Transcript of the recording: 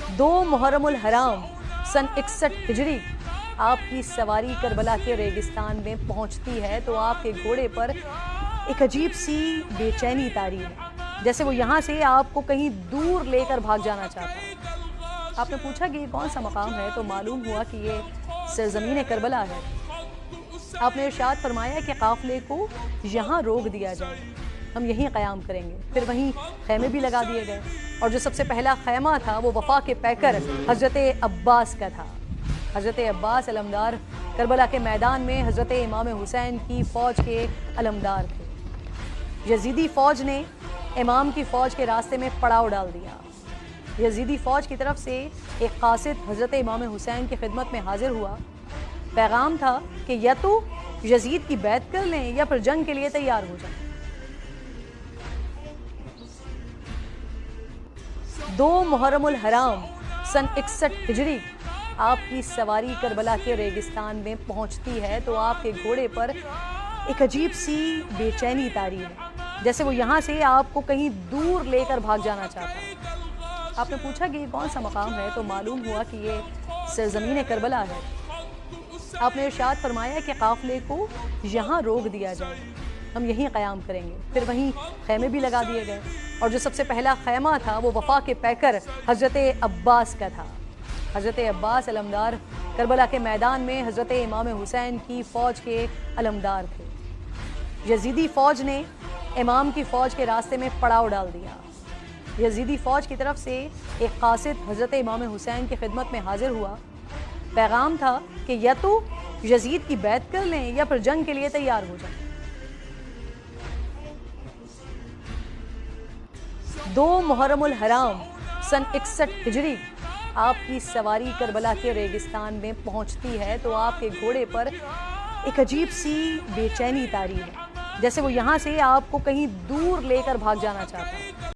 دو محرم الحرام سن 61 ہجری آپ کی سواری کربلا کے ریگستان میں پہنچتی ہے تو آپ کے گھوڑے پر ایک عجیب سی بے چینی طاری ہے، جیسے وہ یہاں سے آپ کو کہیں دور لے کر بھاگ جانا چاہتا ہے۔ آپ نے پوچھا کہ یہ کون سا مقام ہے تو معلوم ہوا کہ یہ سرزمین کربلا ہے۔ آپ نے ارشاد فرمایا کہ قافلے کو یہاں روک دیا جائے، ہم یہیں قیام کریں گے۔ پھر وہیں خیمے بھی لگا دیے گئے، اور جو سب سے پہلا خیمہ تھا وہ وفا کے پیکر حضرت عباس کا تھا۔ حضرت عباس علمدار کربلا کے میدان میں حضرت امام حسین کی فوج کے علمدار تھے۔ یزیدی فوج نے امام کی فوج کے راستے میں پڑاؤ ڈال دیا۔ یزیدی فوج کی طرف سے ایک قاصد حضرت امام حسین کی خدمت میں حاضر ہوا۔ پیغام تھا کہ یا تو یزید کی بیعت کر لیں یا پھر جنگ کے لیے تیار ہو جائیں۔ دو محرم الحرام سن 61 ہجری آپ کی سواری کربلا کے ریگستان میں پہنچتی ہے تو آپ کے گھوڑے پر ایک عجیب سی بے چینی طاری ہے، جیسے وہ یہاں سے آپ کو کہیں دور لے کر بھاگ جانا چاہتا ہے۔ آپ نے پوچھا کہ یہ کون سا مقام ہے تو معلوم ہوا کہ یہ سرزمین کربلا ہے۔ آپ نے ارشاد فرمایا کہ قافلے کو یہاں روک دیا جائے، ہم یہیں قیام کریں گے۔ پھر وہیں خیمے بھی لگا دیے گئے، اور جو سب سے پہلا خیمہ تھا وہ وفا کے پیکر حضرت عباس کا تھا۔ حضرت عباس علمدار کربلا کے میدان میں حضرت امام حسین کی فوج کے علمدار تھے۔ یزیدی فوج نے امام کی فوج کے راستے میں پڑاؤ ڈال دیا۔ یزیدی فوج کی طرف سے ایک قاصد حضرت امام حسین کی خدمت میں حاضر ہوا۔ پیغام تھا کہ یا تو یزید کی بیعت کر لیں یا پھر جنگ کے لیے تیار ہو جائیں۔ دو محرم الحرام سن 61 ہجری آپ کی سواری کربلا کے ریگستان میں پہنچتی ہے تو آپ کے گھوڑے پر ایک عجیب سی بے چینی طاری ہے، جیسے وہ یہاں سے آپ کو کہیں دور لے کر بھاگ جانا چاہتا ہے۔